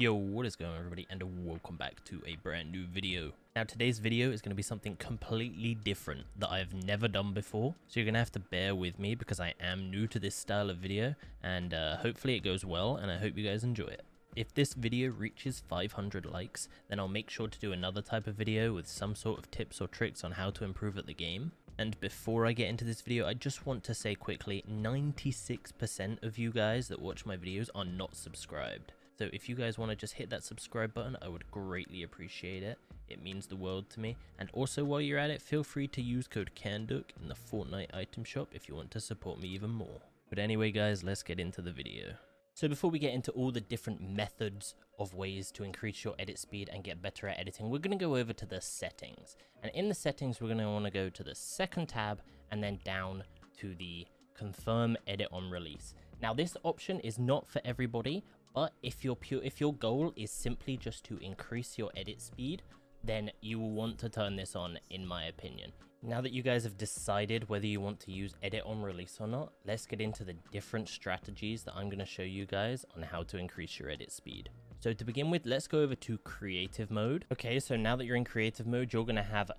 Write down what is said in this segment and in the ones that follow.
Yo, what is going on, everybody, and welcome back to a brand new video. Now, today's video is going to be something completely different that I've never done before, so you're going to have to bear with me because I am new to this style of video, and hopefully it goes well, and I hope you guys enjoy it. If this video reaches 500 likes, then I'll make sure to do another type of video with some sort of tips or tricks on how to improve at the game. And before I get into this video, I just want to say quickly, 96% of you guys that watch my videos are not subscribed. So if you guys want to just hit that subscribe button, I would greatly appreciate it. It means the world to me. And also, while you're at it, feel free to use code CanDook in the Fortnite item shop if you want to support me even more. But anyway, guys, let's get into the video. So before we get into all the different methods of ways to increase your edit speed and get better at editing, we're going to go over to the settings. And in the settings, we're going to want to go to the second tab and then down to the confirm edit on release. Now, this option is not for everybody, but if your goal is simply just to increase your edit speed, then you will want to turn this on, in my opinion. Now that you guys have decided whether you want to use edit on release or not, let's get into the different strategies that I'm going to show you guys on how to increase your edit speed. So to begin with, let's go over to creative mode. Okay, so now that you're in creative mode, you're going to have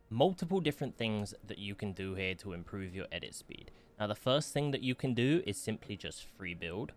multiple different things that you can do here to improve your edit speed. Now, the first thing that you can do is simply just free build.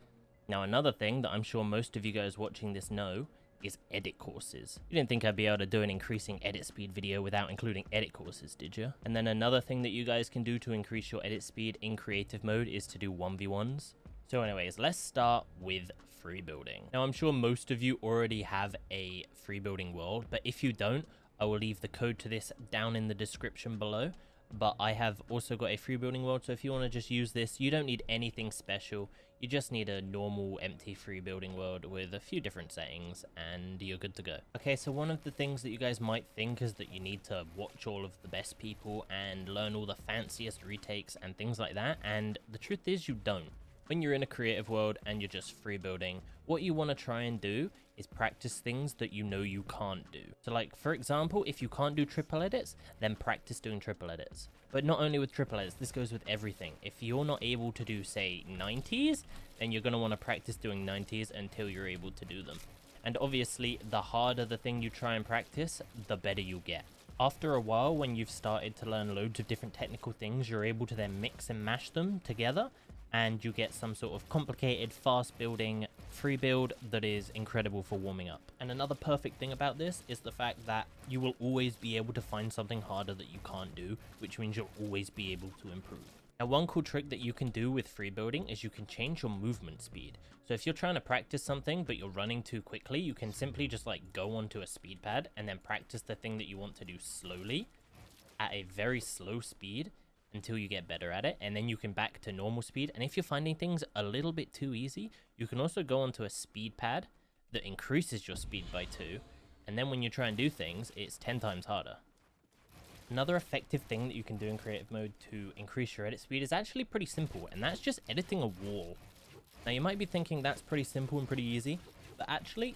Now, another thing that I'm sure most of you guys watching this know is edit courses. You didn't think I'd be able to do an increasing edit speed video without including edit courses, did you? And then another thing that you guys can do to increase your edit speed in creative mode is to do 1v1s. So anyways, let's start with free building. Now, I'm sure most of you already have a free building world, but if you don't, I will leave the code to this down in the description below. But I have also got a free building world, so if you want to just use this, you don't need anything special. You just need a normal empty free building world with a few different settings and you're good to go. Okay, so one of the things that you guys might think is that you need to watch all of the best people and learn all the fanciest retakes and things like that, and the truth is you don't. When you're in a creative world and you're just free building, what you want to try and do is practice things that you know you can't do. So like, for example, if you can't do triple edits, then practice doing triple edits. But not only with triple edits, this goes with everything. If you're not able to do, say, 90s, then you're going to want to practice doing 90s until you're able to do them. And obviously, the harder the thing you try and practice, the better you get. After a while, when you've started to learn loads of different technical things, you're able to then mix and mash them together, and you get some sort of complicated, fast building, free build that is incredible for warming up. And another perfect thing about this is the fact that you will always be able to find something harder that you can't do, which means you'll always be able to improve. Now, one cool trick that you can do with free building is you can change your movement speed. So if you're trying to practice something but you're running too quickly, you can simply just like go onto a speed pad and then practice the thing that you want to do slowly at a very slow speed until you get better at it, and then you can back to normal speed. And if you're finding things a little bit too easy, you can also go onto a speed pad that increases your speed by 2, and then when you try and do things, it's 10 times harder. Another effective thing that you can do in creative mode to increase your edit speed is actually pretty simple, and that's just editing a wall. Now, you might be thinking that's pretty simple and pretty easy, but actually,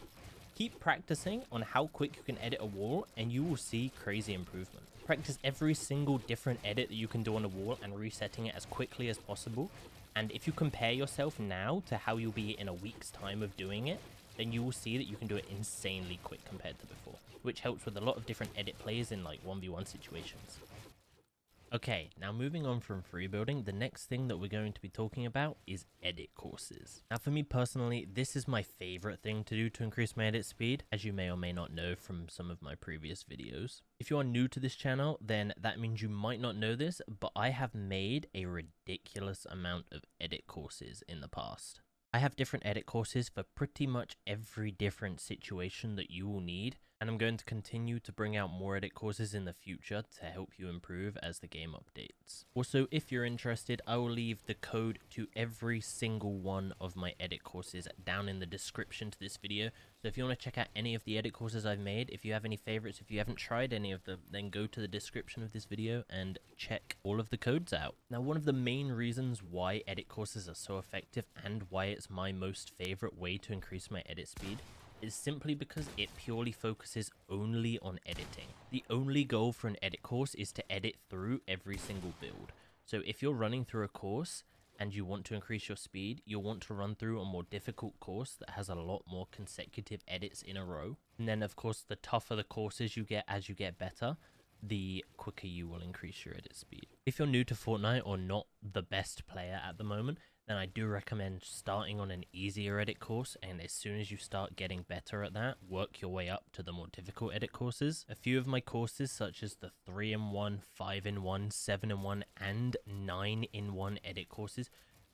keep practicing on how quick you can edit a wall, and you will see crazy improvement. Practice every single different edit that you can do on a wall and resetting it as quickly as possible. And if you compare yourself now to how you'll be in a week's time of doing it, then you will see that you can do it insanely quick compared to before, which helps with a lot of different edit plays in like 1v1 situations. Okay, now moving on from free building, the next thing that we're going to be talking about is edit courses. Now, for me personally, this is my favorite thing to do to increase my edit speed, as you may or may not know from some of my previous videos. If you are new to this channel, then that means you might not know this, but I have made a ridiculous amount of edit courses in the past. I have different edit courses for pretty much every different situation that you will need, and I'm going to continue to bring out more edit courses in the future to help you improve as the game updates. Also, if you're interested, I will leave the code to every single one of my edit courses down in the description to this video. So if you want to check out any of the edit courses I've made, if you have any favorites, if you haven't tried any of them, then go to the description of this video and check all of the codes out. Now, one of the main reasons why edit courses are so effective and why it's my most favorite way to increase my edit speed is simply because it purely focuses only on editing. The only goal for an edit course is to edit through every single build. So if you're running through a course and you want to increase your speed, you'll want to run through a more difficult course that has a lot more consecutive edits in a row. And then of course, the tougher the courses you get as you get better, the quicker you will increase your edit speed. If you're new to Fortnite or not the best player at the moment, then I do recommend starting on an easier edit course, and as soon as you start getting better at that, work your way up to the more difficult edit courses. A few of my courses, such as the 3-in-1, 5-in-1, 7-in-1, and 9-in-1 edit courses,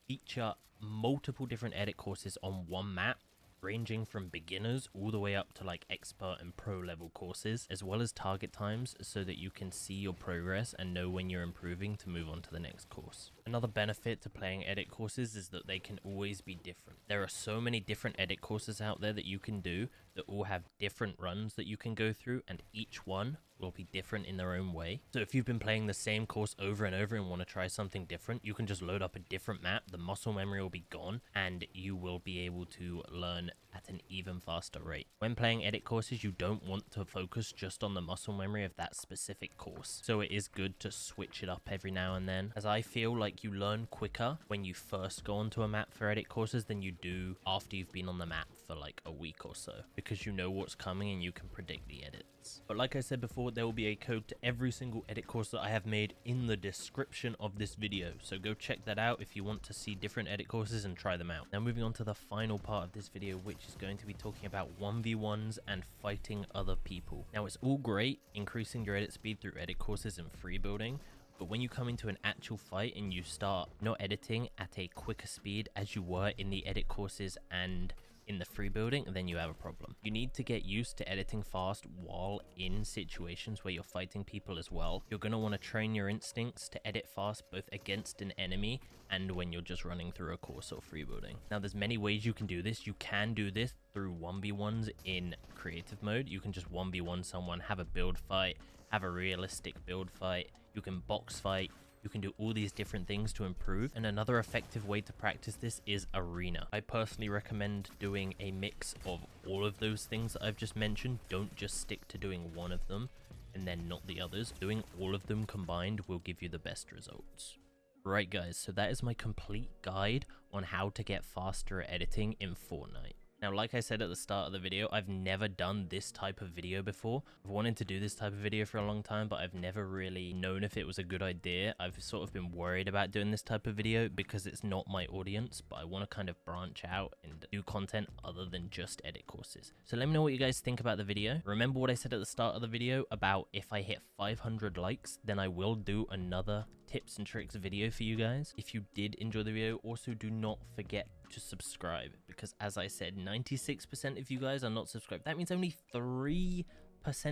feature multiple different edit courses on one map, ranging from beginners all the way up to like expert and pro level courses, as well as target times so that you can see your progress and know when you're improving to move on to the next course. Another benefit to playing edit courses is that they can always be different. There are so many different edit courses out there that you can do that all have different runs that you can go through, and each one will be different in their own way. So if you've been playing the same course over and over and want to try something different, you can just load up a different map, the muscle memory will be gone, and you will be able to learn at an even faster rate. When playing edit courses, you don't want to focus just on the muscle memory of that specific course. So it is good to switch it up every now and then, as I feel like you learn quicker when you first go onto a map for edit courses than you do after you've been on the map for like a week or so, because you know what's coming and you can predict the edits. But like I said before, there will be a code to every single edit course that I have made in the description of this video, so go check that out if you want to see different edit courses and try them out. Now moving on to the final part of this video, which is going to be talking about 1v1s and fighting other people. Now it's all great increasing your edit speed through edit courses and free building, but when you come into an actual fight and you start not editing at a quicker speed as you were in the edit courses and in the free building, then you have a problem. You need to get used to editing fast while in situations where you're fighting people as well. You're going to want to train your instincts to edit fast both against an enemy and when you're just running through a course or free building. Now there's many ways you can do this. You can do this through 1v1s in creative mode. You can just 1v1 someone, have a build fight, have a realistic build fight. You can box fight. You can do all these different things to improve, and another effective way to practice this is arena. I personally recommend doing a mix of all of those things that I've just mentioned. Don't just stick to doing one of them and then not the others. Doing all of them combined will give you the best results. Right guys, so that is my complete guide on how to get faster at editing in Fortnite. Now, like I said at the start of the video, I've never done this type of video before. I've wanted to do this type of video for a long time, but I've never really known if it was a good idea. I've sort of been worried about doing this type of video because it's not my audience, but I want to kind of branch out and do content other than just edit courses. So let me know what you guys think about the video. Remember what I said at the start of the video about if I hit 500 likes, then I will do another tips and tricks video for you guys. If you did enjoy the video, also do not forget to subscribe, because as I said, 96% of you guys are not subscribed. That means only 3%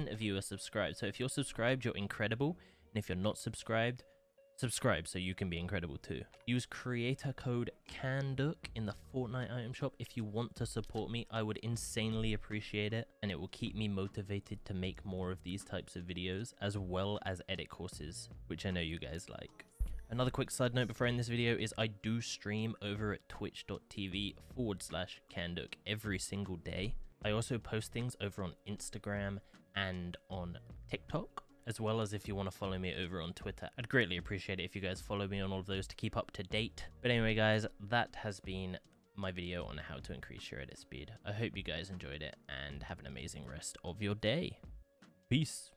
of you are subscribed. So if you're subscribed, you're incredible, and if you're not subscribed, subscribe so you can be incredible too. Use creator code CanDook in the Fortnite item shop if you want to support me. I would insanely appreciate it, and it will keep me motivated to make more of these types of videos, as well as edit courses, which I know you guys like. Another quick side note before I end this video is I do stream over at twitch.tv/CanDook every single day. I also post things over on Instagram and on TikTok, as well as if you want to follow me over on Twitter. I'd greatly appreciate it if you guys follow me on all of those to keep up to date. But anyway guys, that has been my video on how to increase your edit speed. I hope you guys enjoyed it and have an amazing rest of your day. Peace.